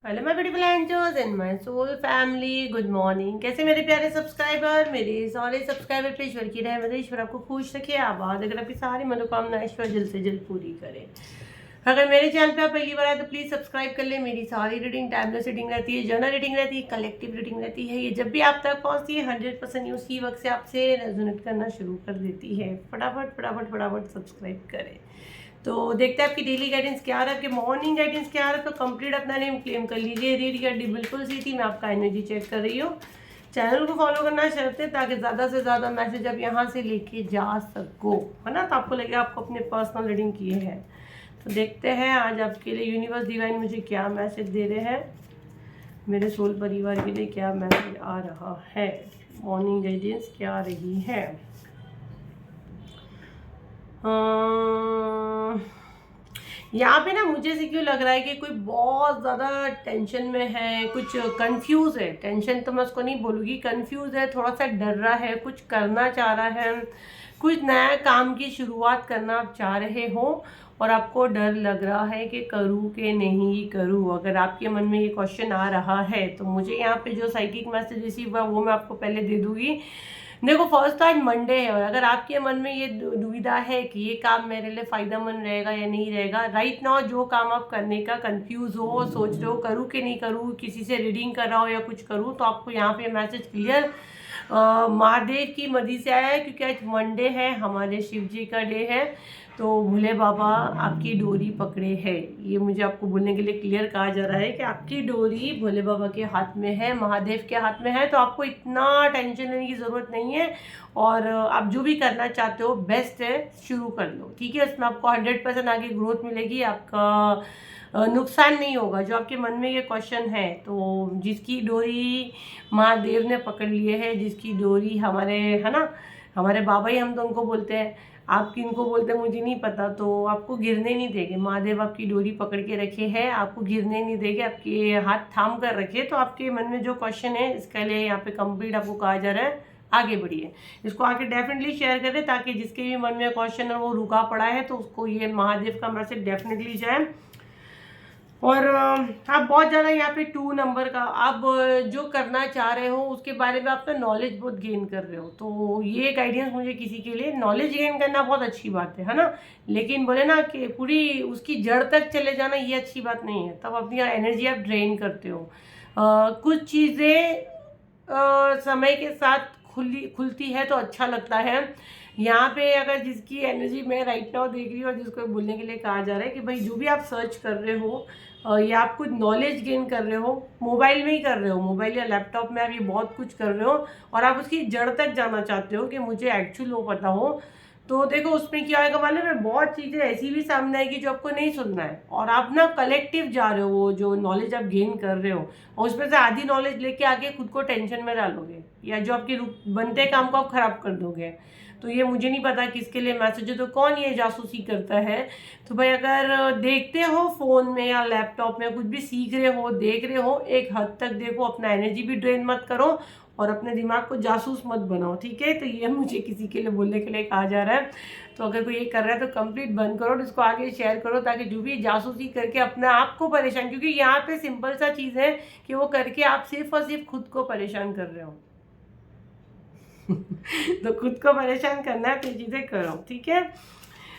Hello my beautiful angels and my soul family, good morning. कैसे मेरे प्यारे subscriber, मेरे सारे सब्सक्राइबर पे ईश्वर की रहमत है। ईश्वर आपको खुश रखे, आबाद, अगर आपकी सारी मनोकामना ईश्वर जल्द से जल्द पूरी करे। अगर मेरे चैनल पे आप पहली बार आए तो प्लीज़ सब्सक्राइब कर ले। मेरी सारी रीडिंग टाइमलेस रीडिंग रहती है, जर्नल रीडिंग रहती है, कलेक्टिव रीडिंग रहती है। ये जब भी आप तक पहुँचती है 100% उसी वक्त से आपसे रेजोनेट करना शुरू कर देती है। फटाफट फटाफट फटाफट सब्सक्राइब करें। तो देखते हैं आपकी डेली गाइडेंस क्या आ रहा है, आपके मॉर्निंग गाइडेंस क्या आ रहा है। तो कंप्लीट अपना नेम क्लेम कर लीजिए। रीड गड्डी बिल्कुल सी थी, मैं आपका एनर्जी चेक कर रही हूँ। चैनल को फॉलो करना चाहते हैं ताकि ज़्यादा से ज़्यादा मैसेज आप यहाँ से लेके जा सको, है ना। तो आपको लगेगा आपको अपने पर्सनल रीडिंग किए हैं। तो देखते हैं आज आपके लिए यूनिवर्स डिवाइन मुझे क्या मैसेज दे रहे हैं, मेरे सोल परिवार के लिए क्या मैसेज आ रहा है, मॉर्निंग गाइडेंस क्या आ रही है। यहाँ पे ना मुझे से क्यों लग रहा है कि कोई बहुत ज़्यादा टेंशन में है, कुछ कंफ्यूज है। टेंशन तो मैं उसको नहीं बोलूँगी, कंफ्यूज है, थोड़ा सा डर रहा है, कुछ करना चाह रहा है, कुछ नया काम की शुरुआत करना आप चाह रहे हो और आपको डर लग रहा है कि करूँ कि नहीं करूँ। अगर आपके मन में ये क्वेश्चन आ रहा है तो मुझे यहाँ पे जो साइकिक मैसेज रिसीव हुआ वो मैं आपको पहले दे दूँगी। देखो, फर्स्ट आज मंडे है और अगर आपके मन में ये दुविधा है कि ये काम मेरे लिए फ़ायदेमंद रहेगा या नहीं रहेगा, राइट नाउ जो काम आप करने का कंफ्यूज हो, सोच रहे हो करूँ कि नहीं करूँ, किसी से रीडिंग कर रहा हो या कुछ करूँ, तो आपको यहाँ पे मैसेज क्लियर महादेव की मर्जी से आया है। क्योंकि आज मंडे है, हमारे शिव जी का डे है, तो भोले बाबा आपकी डोरी पकड़े है। ये मुझे आपको बोलने के लिए क्लियर कहा जा रहा है कि आपकी डोरी भोले बाबा के हाथ में है, महादेव के हाथ में है। तो आपको इतना टेंशन लेने की ज़रूरत नहीं है और आप जो भी करना चाहते हो बेस्ट है, शुरू कर लो, ठीक है। इसमें आपको 100% आगे ग्रोथ मिलेगी, आपका नुकसान नहीं होगा। जो आपके मन में ये क्वेश्चन है, तो जिसकी डोरी महादेव ने पकड़ लिए है, जिसकी डोरी हमारे, है ना, हमारे बाबा ही हम तो उनको बोलते हैं, आप किनको बोलते हैं मुझे नहीं पता, तो आपको गिरने नहीं देंगे। महादेव आपकी डोरी पकड़ के रखे हैं, आपको गिरने नहीं देंगे, आपके हाथ थाम कर रखे। तो आपके मन में जो क्वेश्चन है इसके लिए यहाँ पे कंप्लीट आपको कहा जा रहा है आगे बढ़िए, इसको आगे डेफिनेटली शेयर करें ताकि जिसके भी मन में क्वेश्चन है वो रुका पड़ा है तो उसको ये महादेव का मैसेज डेफिनेटली जाए। और आप बहुत ज़्यादा यहाँ पे 2 नंबर का आप जो करना चाह रहे हो उसके बारे में आप ना नॉलेज बहुत गेन कर रहे हो। तो ये गाइडेंस मुझे किसी के लिए, नॉलेज गेन करना बहुत अच्छी बात है ना, लेकिन बोले ना कि पूरी उसकी जड़ तक चले जाना ये अच्छी बात नहीं है। तब अपनी एनर्जी आप ड्रेन करते हो। कुछ चीज़ें समय के साथ खुलती है तो अच्छा लगता है। यहाँ पे अगर जिसकी एनर्जी मैं राइट नाउ देख रही हूँ और जिसको बोलने के लिए कहा जा रहा है कि भाई जो भी आप सर्च कर रहे हो या आप कुछ नॉलेज गेन कर रहे हो, मोबाइल में ही कर रहे हो, मोबाइल या लैपटॉप में आप ये बहुत कुछ कर रहे हो और आप उसकी जड़ तक जाना चाहते हो कि मुझे एक्चुअल वो पता हो, तो देखो उसमें क्या आएगा मालूम है, बहुत चीज़ें ऐसी भी सामने आएगी जो आपको नहीं सुनना है और आप ना कलेक्टिव जा रहे हो। वो जो नॉलेज आप गेन कर रहे हो और उसमें से आधी नॉलेज लेके आके खुद को टेंशन में डालोगे या जो आपके बनते काम को आप खराब कर दोगे। तो ये मुझे नहीं पता किसके लिए मैसेज है, तो कौन ये जासूसी करता है। तो भाई अगर देखते हो फ़ोन में या लैपटॉप में कुछ भी सीख रहे हो, देख रहे हो, एक हद तक देखो, अपना एनर्जी भी ड्रेन मत करो और अपने दिमाग को जासूस मत बनाओ, ठीक है। तो ये मुझे किसी के लिए बोलने के लिए कहा जा रहा है। तो अगर कोई ये कर रहा है तो कंप्लीट बंद करो और इसको आगे शेयर करो ताकि जो भी जासूसी करके अपने आप को परेशान, क्योंकि यहाँ पे सिंपल सा चीज़ है कि वो करके आप सिर्फ और सिर्फ खुद को परेशान कर रहे हो। तो खुद को परेशान करना है तो ये चीज़ें करो, ठीक है।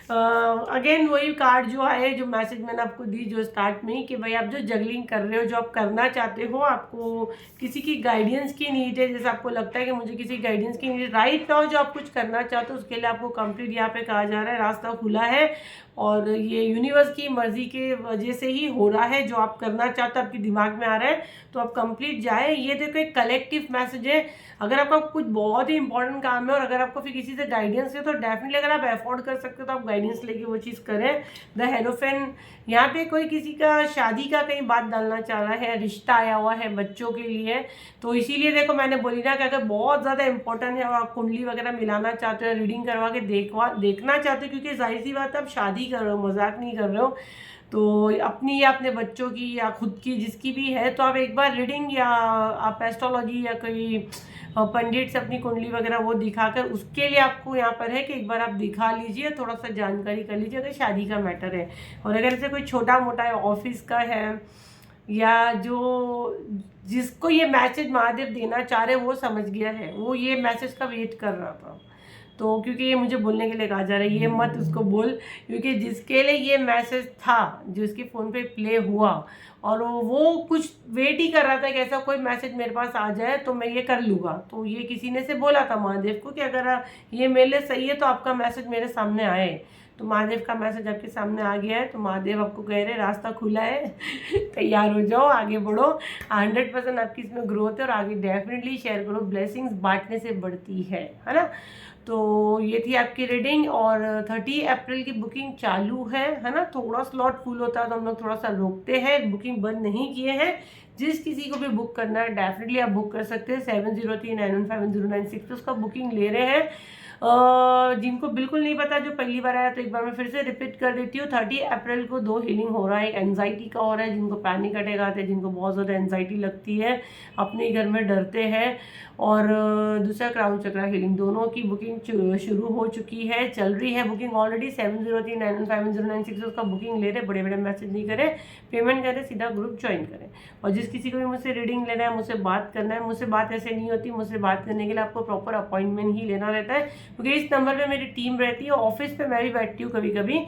अगेन वही कार्ड जो आए, जो मैसेज मैंने आपको दी जो स्टार्ट में ही, कि भाई आप जो जगलिंग कर रहे हो, जो आप करना चाहते हो, आपको किसी की गाइडेंस की नीड है। जैसे आपको लगता है कि मुझे किसी गाइडेंस की नीड है राइट नाउ, जो आप कुछ करना चाहते हो उसके लिए आपको कंप्लीट यहाँ पे कहा जा रहा है रास्ता खुला है और ये यूनिवर्स की मर्जी के वजह से ही हो रहा है। जो आप करना चाहते हो आपके दिमाग में आ रहा है तो आप कंप्लीट जाए। ये देखो एक कलेक्टिव मैसेज है। अगर आपका कुछ बहुत ही इंपॉर्टेंट काम है और अगर आपको फिर किसी से गाइडेंस है तो डेफिनेटली अगर आप अफोर्ड कर सकते हो तो आप गाइडेंस लेके वो चीज़ करें। द हेरोफेन, यहाँ पे कोई किसी का शादी का कहीं बात डालना चाह रहा है, रिश्ता आया हुआ है बच्चों के लिए, तो इसीलिए देखो मैंने बोली ना कि अगर बहुत ज़्यादा इंपॉर्टेंट है और आप कुंडली वगैरह मिलाना चाहते हो, रीडिंग करवा के देखना चाहते हो, क्योंकि जाहिर सी बात है आप शादी कर रहे हो, मजाक नहीं कर रहे हो, तो अपनी या अपने बच्चों की या खुद की जिसकी भी है, तो आप एक बार रीडिंग या आप एस्ट्रोलॉजी या कोई पंडित से अपनी कुंडली वगैरह वो दिखाकर, उसके लिए आपको यहाँ पर है कि एक बार आप दिखा लीजिए, थोड़ा सा जानकारी कर लीजिए अगर शादी का मैटर है। और अगर ऐसे कोई छोटा मोटा ऑफिस का है या जो जिसको ये मैसेज महादेव देना चाह रहे वो समझ गया है, वो ये मैसेज का वेट कर रहा था। तो क्योंकि ये मुझे बोलने के लिए कहा जा रहा है, ये मत उसको बोल, क्योंकि जिसके लिए ये मैसेज था, जो उसके फ़ोन पे प्ले हुआ, और वो कुछ वेट ही कर रहा था कि ऐसा कोई मैसेज मेरे पास आ जाए तो मैं ये कर लूँगा। तो ये किसी ने से बोला था महादेव को कि अगर ये मेरे लिए सही है तो आपका मैसेज मेरे सामने आए। तो महादेव का मैसेज आपके सामने आ गया है, तो महादेव आपको कह रहे रास्ता खुला है, तैयार हो जाओ, आगे बढ़ो। 100% आपकी इसमें ग्रोथ है, और आगे डेफिनेटली शेयर करो। ब्लेसिंग्स बांटने से बढ़ती है ना। तो ये थी आपकी रीडिंग, और 30 अप्रैल की बुकिंग चालू है ना। थोड़ा स्लॉट फुल होता है तो हम लोग थोड़ा सा रोकते हैं, बुकिंग बंद नहीं किए हैं। जिस किसी को भी बुक करना है डेफिनेटली आप बुक कर सकते हैं। 7039151096 पे उसका बुकिंग ले रहे हैं। जिनको बिल्कुल नहीं पता, जो पहली बार आया, तो एक बार मैं फिर से रिपीट कर देती हूँ। 30 अप्रैल को 2 हीलिंग हो रहा है। एक एनजाइटी का हो रहा है, जिनको पैनिक अटैक आते हैं, जिनको बहुत ज़्यादा एनजाइटी लगती है, अपने घर में डरते हैं, और दूसरा क्राउन चक्रा हीलिंग, दोनों की बुकिंग शुरू हो चुकी है, चल रही है बुकिंग ऑलरेडी। 7039151096 उसका बुकिंग ले रहे, बड़े बड़े मैसेज नहीं करे, पेमेंट करें, सीधा ग्रुप ज्वाइन करें। और जिस किसी को भी मुझसे रीडिंग लेना है, मुझसे बात करना है, मुझसे बात ऐसे नहीं होती, मुझसे बात करने के लिए आपको प्रॉपर अपॉइंटमेंट ही लेना रहता है, क्योंकि इस नंबर पे मेरी टीम रहती है। ऑफिस पे मैं भी बैठती हूँ कभी कभी,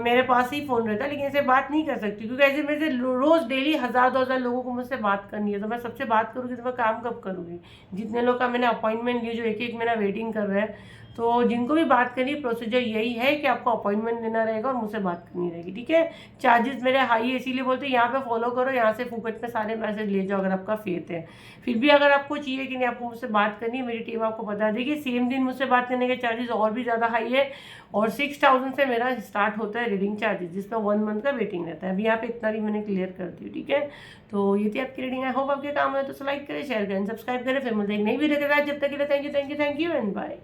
मेरे पास ही फ़ोन रहता है, लेकिन ऐसे बात नहीं कर सकती, क्योंकि ऐसे मेरे से रोज़ डेली 1000-2000 लोगों को मुझसे बात करनी है। तो मैं सबसे बात करूँगी तो मैं काम कब करूँगी? जितने लोग का मैंने अपॉइंटमेंट लिया, जो एक एक महीना वेटिंग कर रहे हैं, तो जिनको भी बात करनी, प्रोसीजर यही है कि आपको अपॉइंटमेंट लेना रहेगा और मुझसे बात करनी रहेगी, ठीक है। चार्जेस मेरे हाई है, इसीलिए बोलते हैं यहाँ पे फॉलो करो, यहाँ से फुकट में सारे मैसेज ले जाओ अगर आपका फेथ है। फिर भी अगर आपको चाहिए कि नहीं, आपको मुझसे बात करनी है, मेरी टीम आपको बता देगी। सेम दिन मुझसे बात करने के चार्जेस और भी ज़्यादा हाई है, और 6000 से मेरा स्टार्ट होता है रीडिंग चार्जेस, जिसमें 1 मंथ का वेटिंग रहता है। अभी यहाँ पे इतना भी मैंने क्लियर कर दी, ठीक है। तो ये थी आपकी रीडिंग। आई होप आपके काम है, तो लाइक करें, शेयर करें, सब्सक्राइब करें। फिर मिलते हैं एक नई वीडियो के साथ। जब तक के लिए थैंक यू एंड बाय।